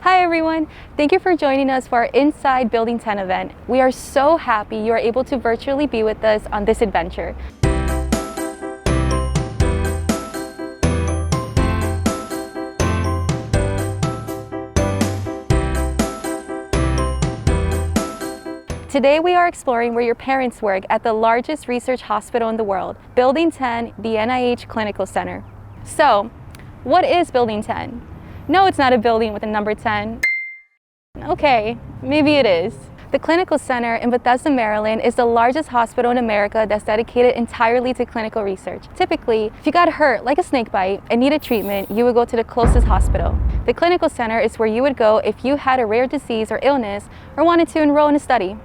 Hi everyone, thank you for joining us for our Inside Building 10 event. We are so happy you are able to virtually be with us on this adventure. Today we are exploring where your parents work at the largest research hospital in the world, Building 10, the NIH Clinical Center. So, what is Building 10? No, it's not a building with a number 10. Okay, maybe it is. The Clinical Center in Bethesda, Maryland is the largest hospital in America that's dedicated entirely to clinical research. Typically, if you got hurt like a snake bite and needed treatment, you would go to the closest hospital. The Clinical Center is where you would go if you had a rare disease or illness or wanted to enroll in a study.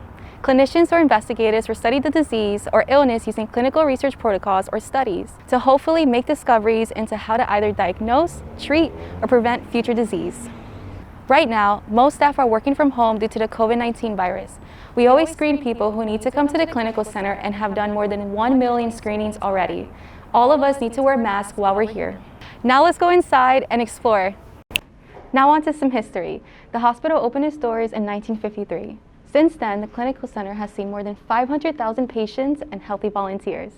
Clinicians or investigators will study the disease or illness using clinical research protocols or studies to hopefully make discoveries into how to either diagnose, treat, or prevent future disease. Right now, most staff are working from home due to the COVID-19 virus. We always screen people who need to come to the clinical center and have done more than 1 million screenings already. All of us need to wear masks while we're here. Now let's go inside and explore. Now on to some history. The hospital opened its doors in 1953. Since then, the clinical center has seen more than 500,000 patients and healthy volunteers.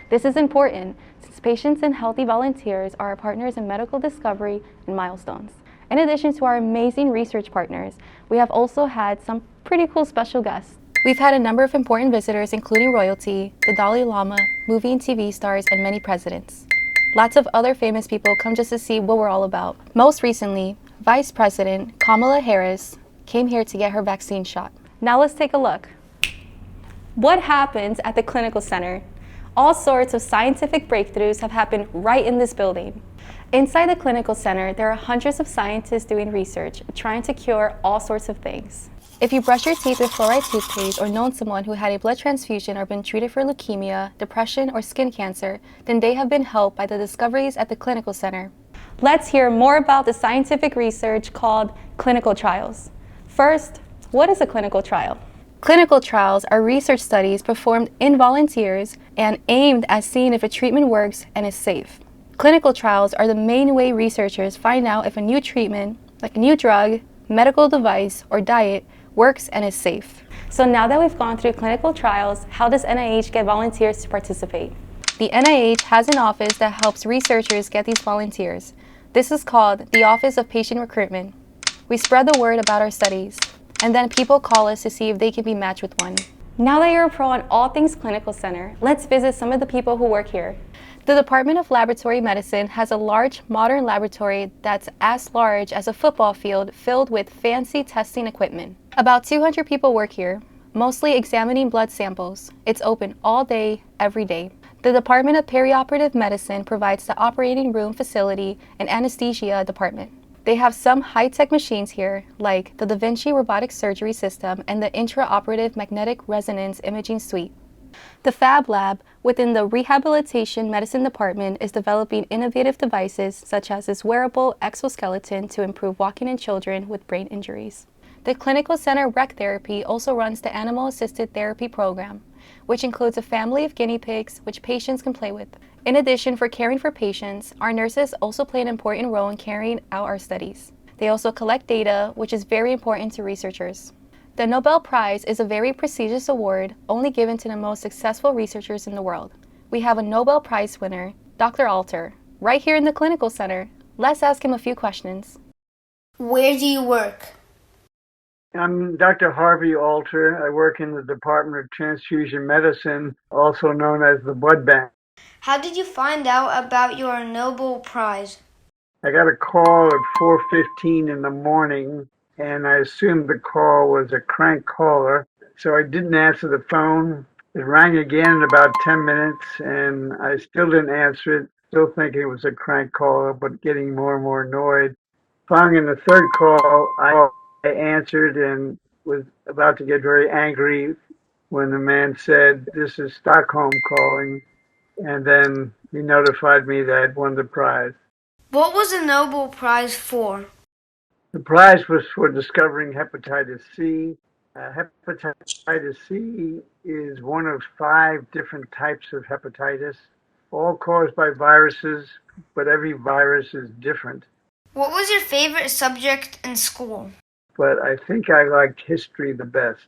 This is important since patients and healthy volunteers are our partners in medical discovery and milestones. In addition to our amazing research partners, we have also had some pretty cool special guests. We've had a number of important visitors, including royalty, the Dalai Lama, movie and TV stars, and many presidents. Lots of other famous people come just to see what we're all about. Most recently, Vice President Kamala Harris came here to get her vaccine shot. Now let's take a look. What happens at the clinical center? All sorts of scientific breakthroughs have happened right in this building. Inside the clinical center, there are hundreds of scientists doing research, trying to cure all sorts of things. If you brush your teeth with fluoride toothpaste or known someone who had a blood transfusion or been treated for leukemia, depression, or skin cancer, then they have been helped by the discoveries at the clinical center. Let's hear more about the scientific research called clinical trials. First, what is a clinical trial? Clinical trials are research studies performed in volunteers and aimed at seeing if a treatment works and is safe. Clinical trials are the main way researchers find out if a new treatment, like a new drug, medical device, or diet, works and is safe. So now that we've gone through clinical trials, how does NIH get volunteers to participate? The NIH has an office that helps researchers get these volunteers. This is called the Office of Patient Recruitment. We spread the word about our studies, and then people call us to see if they can be matched with one. Now that you're a pro on all things clinical center, let's visit some of the people who work here. The Department of Laboratory Medicine has a large, modern laboratory that's as large as a football field filled with fancy testing equipment. About 200 people work here, mostly examining blood samples. It's open all day, every day. The Department of Perioperative Medicine provides the operating room facility and anesthesia department. They have some high-tech machines here, like the Da Vinci robotic surgery system and the intraoperative magnetic resonance imaging suite. The Fab Lab within the Rehabilitation Medicine Department is developing innovative devices such as this wearable exoskeleton to improve walking in children with brain injuries. The Clinical Center Rec Therapy also runs the Animal-Assisted Therapy program, which includes a family of guinea pigs which patients can play with. In addition, for caring for patients, our nurses also play an important role in carrying out our studies. They also collect data, which is very important to researchers. The Nobel Prize is a very prestigious award only given to the most successful researchers in the world. We have a Nobel Prize winner, Dr. Alter, right here in the Clinical Center. Let's ask him a few questions. Where do you work? I'm Dr. Harvey Alter. I work in the Department of Transfusion Medicine, also known as the Blood Bank. How did you find out about your Nobel Prize? I got a call at 4:15 in the morning, and I assumed the call was a crank caller, so I didn't answer the phone. It rang again in about 10 minutes, and I still didn't answer it, still thinking it was a crank caller, but getting more and more annoyed. Finally, in the third call, I answered and was about to get very angry when the man said, "This is Stockholm calling," and then he notified me that I'd won the prize. What was the Nobel Prize for? The prize was for discovering hepatitis C. Hepatitis C is one of 5 different types of hepatitis, all caused by viruses, but every virus is different. What was your favorite subject in school? but I think I liked history the best.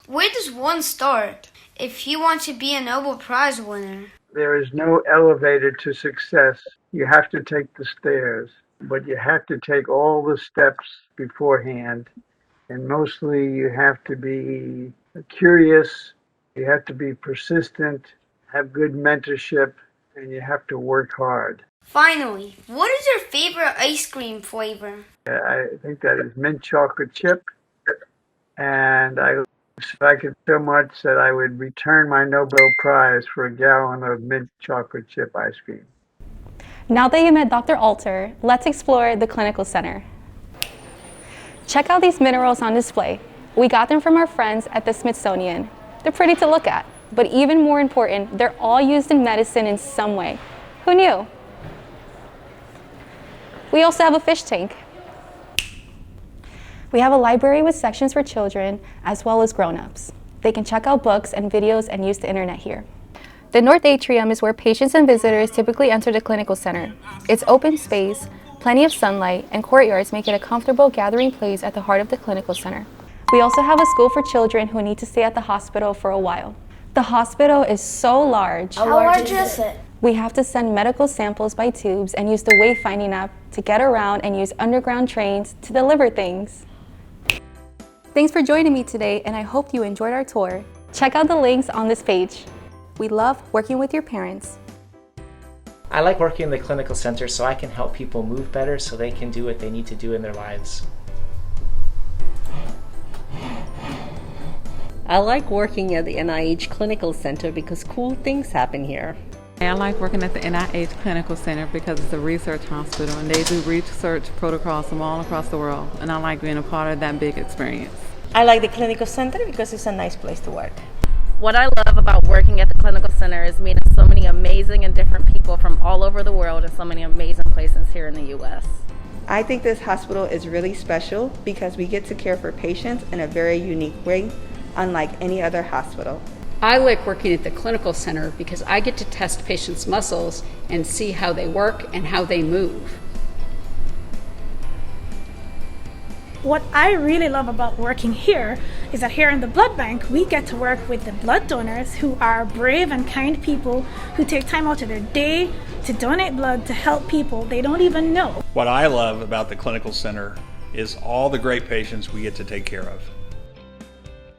Where does one start if you want to be a Nobel Prize winner? There is no elevator to success. You have to take the stairs, but you have to take all the steps beforehand. And mostly you have to be curious, you have to be persistent, have good mentorship, and you have to work hard. Finally, what is your favorite ice cream flavor? I think that is mint chocolate chip, and I like it so much that I would return my Nobel Prize for a gallon of mint chocolate chip ice cream. Now that you met Dr. Alter, let's explore the clinical center. Check out these minerals on display. We got them from our friends at the Smithsonian. They're pretty to look at, but even more important, they're all used in medicine in some way. Who knew? We also have a fish tank. We have a library with sections for children as well as grown-ups. They can check out books and videos and use the internet here. The North Atrium is where patients and visitors typically enter the clinical center. It's open space, plenty of sunlight, and courtyards make it a comfortable gathering place at the heart of the clinical center. We also have a school for children who need to stay at the hospital for a while. The hospital is so large. How large is it? We have to send medical samples by tubes and use the wayfinding app to get around and use underground trains to deliver things. Thanks for joining me today, and I hope you enjoyed our tour. Check out the links on this page. We love working with your parents. I like working in the clinical center so I can help people move better so they can do what they need to do in their lives. I like working at the NIH Clinical Center because cool things happen here. I like working at the NIH Clinical Center because it's a research hospital and they do research protocols from all across the world, and I like being a part of that big experience. I like the Clinical Center because it's a nice place to work. What I love about working at the clinical center is meeting so many amazing and different people from all over the world and so many amazing places here in the U.S. I think this hospital is really special because we get to care for patients in a very unique way, unlike any other hospital. I like working at the clinical center because I get to test patients' muscles and see how they work and how they move. What I really love about working here is that here in the blood bank, we get to work with the blood donors who are brave and kind people who take time out of their day to donate blood to help people they don't even know. What I love about the clinical center is all the great patients we get to take care of.